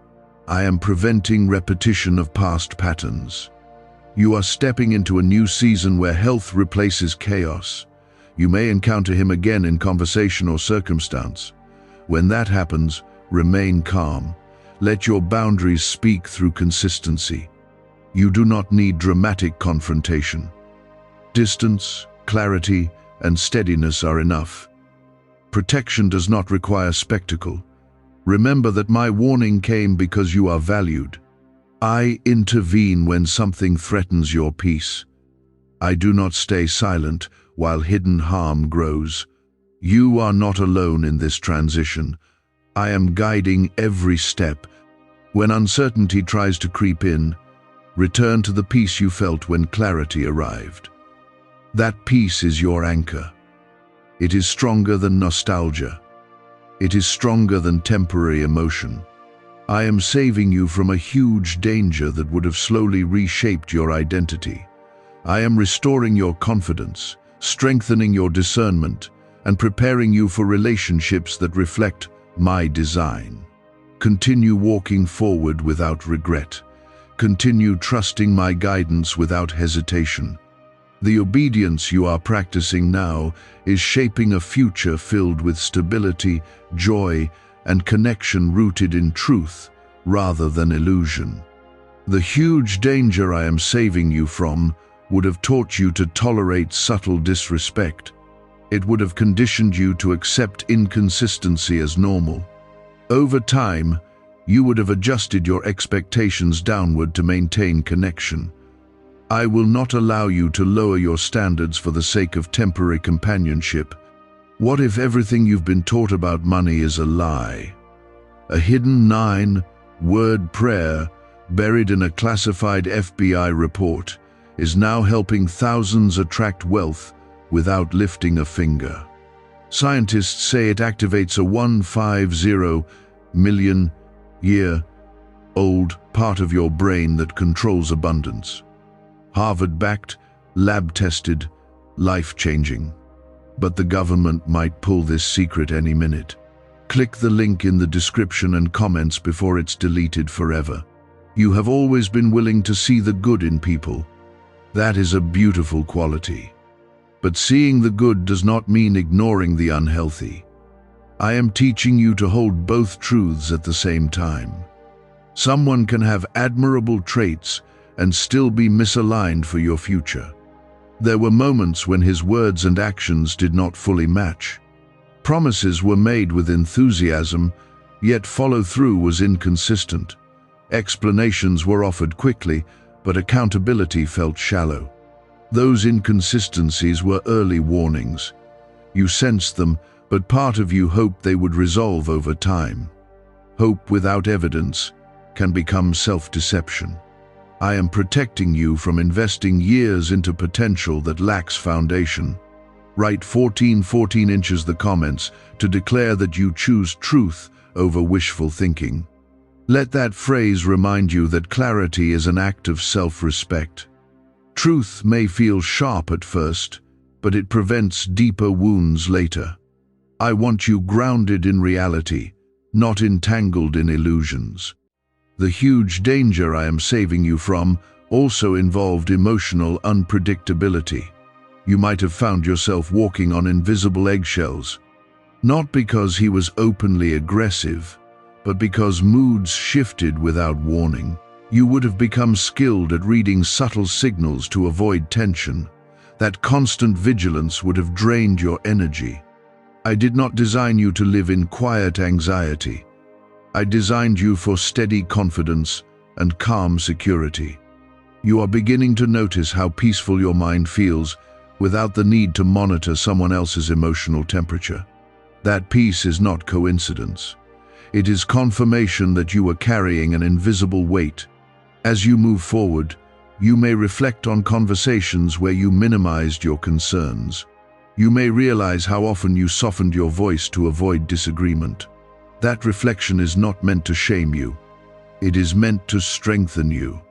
Speaker 1: I am preventing repetition of past patterns. You are stepping into a new season where health replaces chaos. You may encounter him again in conversation or circumstance. When that happens, remain calm. Let your boundaries speak through consistency. You do not need dramatic confrontation. Distance, clarity, and steadiness are enough. Protection does not require spectacle. Remember that my warning came because you are valued. I intervene when something threatens your peace. I do not stay silent while hidden harm grows. You are not alone in this transition. I am guiding every step. When uncertainty tries to creep in, return to the peace you felt when clarity arrived. That peace is your anchor. It is stronger than nostalgia. It is stronger than temporary emotion. I am saving you from a huge danger that would have slowly reshaped your identity. I am restoring your confidence, strengthening your discernment, and preparing you for relationships that reflect my design. Continue walking forward without regret. Continue trusting my guidance without hesitation. The obedience you are practicing now is shaping a future filled with stability, joy, and connection rooted in truth rather than illusion. The huge danger I am saving you from would have taught you to tolerate subtle disrespect. It would have conditioned you to accept inconsistency as normal. Over time, you would have adjusted your expectations downward to maintain connection. I will not allow you to lower your standards for the sake of temporary companionship. What if everything you've been taught about money is a lie? A hidden 9-word prayer buried in a classified FBI report is now helping thousands attract wealth without lifting a finger. Scientists say it activates a 150 million year old part of your brain that controls abundance. Harvard-backed, lab-tested, life-changing. But the government might pull this secret any minute. Click the link in the description and comments before it's deleted forever. You have always been willing to see the good in people. That is a beautiful quality. But seeing the good does not mean ignoring the unhealthy. I am teaching you to hold both truths at the same time. Someone can have admirable traits and still be misaligned for your future. There were moments when his words and actions did not fully match. Promises were made with enthusiasm, yet follow-through was inconsistent. Explanations were offered quickly, but accountability felt shallow. Those inconsistencies were early warnings. You sensed them, but part of you hoped they would resolve over time. Hope without evidence can become self-deception. I am protecting you from investing years into potential that lacks foundation. Write 14 inches the comments to declare that you choose truth over wishful thinking. Let that phrase remind you that clarity is an act of self-respect. Truth may feel sharp at first, but it prevents deeper wounds later. I want you grounded in reality, not entangled in illusions. The huge danger I am saving you from also involved emotional unpredictability. You might have found yourself walking on invisible eggshells, not because he was openly aggressive, but because moods shifted without warning. You would have become skilled at reading subtle signals to avoid tension. That constant vigilance would have drained your energy. I did not design you to live in quiet anxiety. I designed you for steady confidence and calm security. You are beginning to notice how peaceful your mind feels without the need to monitor someone else's emotional temperature. That peace is not coincidence. It is confirmation that you are carrying an invisible weight. As you move forward, you may reflect on conversations where you minimized your concerns. You may realize how often you softened your voice to avoid disagreement. That reflection is not meant to shame you. It is meant to strengthen you.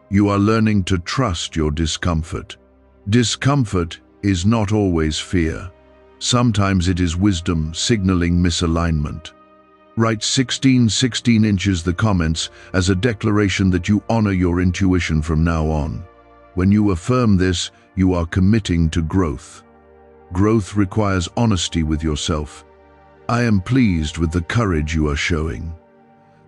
Speaker 1: You are learning to trust your discomfort. Discomfort is not always fear. Sometimes it is wisdom signaling misalignment. Write 16 inches the comments as a declaration that you honor your intuition from now on. When you affirm this, you are committing to growth. Growth requires honesty with yourself. I am pleased with the courage you are showing.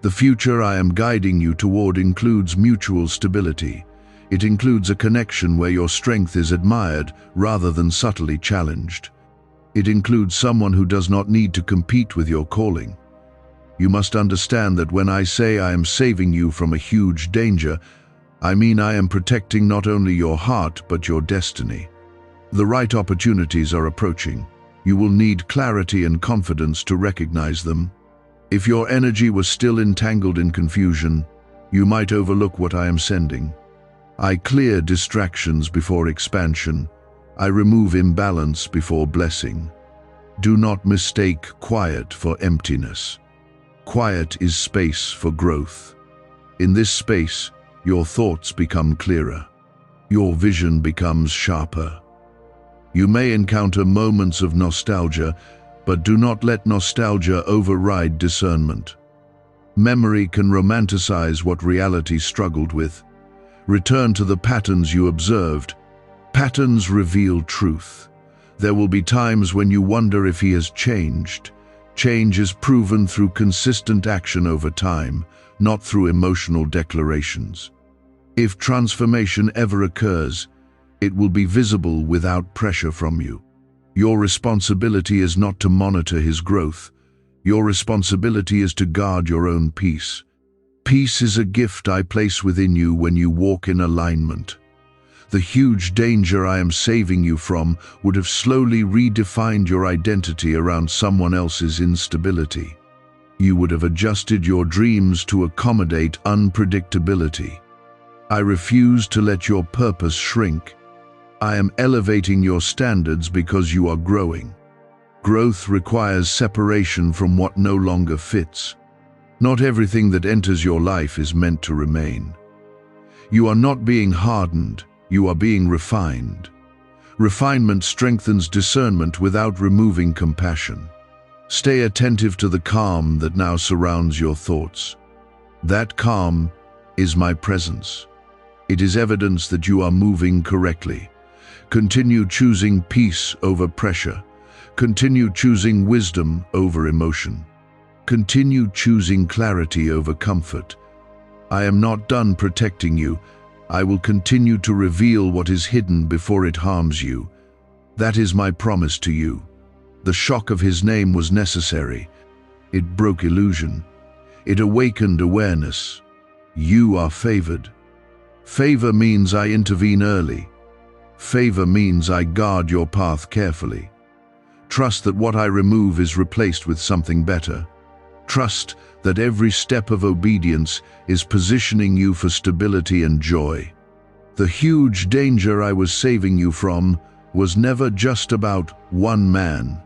Speaker 1: The future I am guiding you toward includes mutual stability. It includes a connection where your strength is admired rather than subtly challenged. It includes someone who does not need to compete with your calling. You must understand that when I say I am saving you from a huge danger, I mean I am protecting not only your heart but your destiny. The right opportunities are approaching. You will need clarity and confidence to recognize them. If your energy was still entangled in confusion, you might overlook what I am sending. I clear distractions before expansion. I remove imbalance before blessing. Do not mistake quiet for emptiness. Quiet is space for growth. In this space, your thoughts become clearer. Your vision becomes sharper. You may encounter moments of nostalgia, but do not let nostalgia override discernment. Memory can romanticize what reality struggled with. Return to the patterns you observed. Patterns reveal truth. There will be times when you wonder if he has changed. Change is proven through consistent action over time, not through emotional declarations. If transformation ever occurs, it will be visible without pressure from you. Your responsibility is not to monitor his growth. Your responsibility is to guard your own peace. Peace is a gift I place within you when you walk in alignment. The huge danger I am saving you from would have slowly redefined your identity around someone else's instability. You would have adjusted your dreams to accommodate unpredictability. I refuse to let your purpose shrink. I am elevating your standards because you are growing. Growth requires separation from what no longer fits. Not everything that enters your life is meant to remain. You are not being hardened, you are being refined. Refinement strengthens discernment without removing compassion. Stay attentive to the calm that now surrounds your thoughts. That calm is my presence. It is evidence that you are moving correctly. Continue choosing peace over pressure. Continue choosing wisdom over emotion. Continue choosing clarity over comfort. I am not done protecting you. I will continue to reveal what is hidden before it harms you. That is my promise to you. The shock of his name was necessary. It broke illusion. It awakened awareness. You are favored. Favor means I intervene early. Favor means I guard your path carefully. Trust that what I remove is replaced with something better. Trust that every step of obedience is positioning you for stability and joy. The huge danger I was saving you from was never just about one man.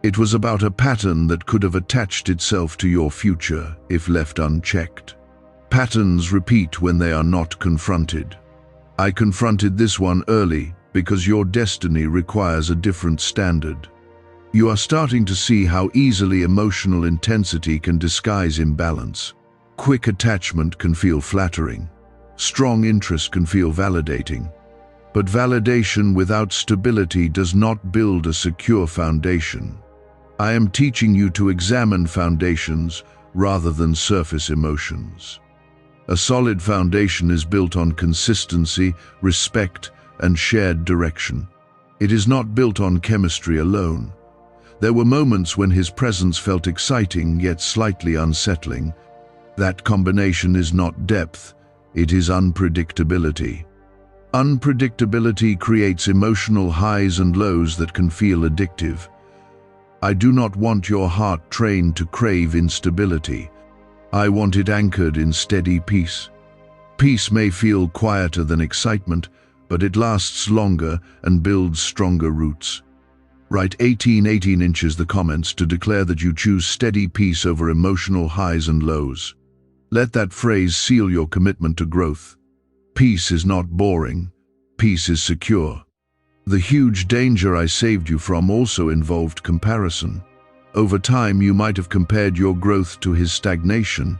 Speaker 1: It was about a pattern that could have attached itself to your future if left unchecked. Patterns repeat when they are not confronted. I confronted this one early because your destiny requires a different standard. You are starting to see how easily emotional intensity can disguise imbalance. Quick attachment can feel flattering. Strong interest can feel validating. But validation without stability does not build a secure foundation. I am teaching you to examine foundations rather than surface emotions. A solid foundation is built on consistency, respect, and shared direction. It is not built on chemistry alone. There were moments when his presence felt exciting yet slightly unsettling. That combination is not depth, it is unpredictability. Unpredictability creates emotional highs and lows that can feel addictive. I do not want your heart trained to crave instability. I want it anchored in steady peace. Peace may feel quieter than excitement, but it lasts longer and builds stronger roots. Write 18 inches the comments to declare that you choose steady peace over emotional highs and lows. Let that phrase seal your commitment to growth. Peace is not boring. Peace is secure. The huge danger I saved you from also involved comparison. Over time, you might have compared your growth to his stagnation.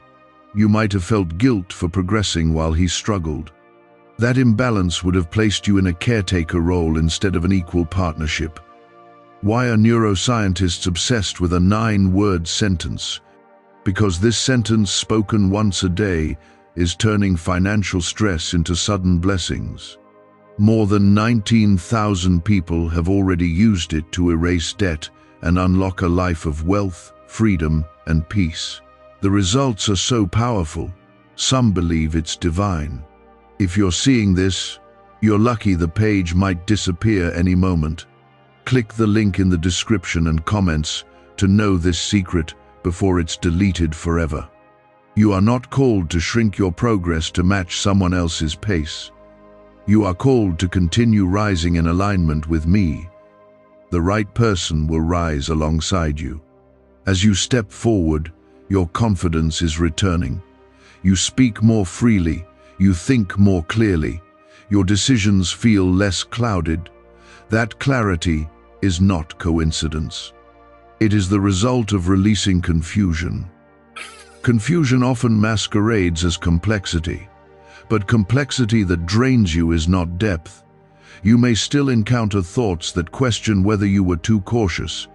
Speaker 1: You might have felt guilt for progressing while he struggled. That imbalance would have placed you in a caretaker role instead of an equal partnership. Why are neuroscientists obsessed with a 9-word sentence? Because this sentence, spoken once a day, is turning financial stress into sudden blessings. More than 19,000 people have already used it to erase debt and unlock a life of wealth, freedom, and peace. The results are so powerful, some believe it's divine. If you're seeing this, you're lucky. The page might disappear any moment. Click the link in the description and comments to know this secret before it's deleted forever. You are not called to shrink your progress to match someone else's pace. You are called to continue rising in alignment with me. The right person will rise alongside you. As you step forward, your confidence is returning. You speak more freely, you think more clearly, your decisions feel less clouded. That clarity is not coincidence. It is the result of releasing confusion. Confusion often masquerades as complexity, but complexity that drains you is not depth. You may still encounter thoughts that question whether you were too cautious,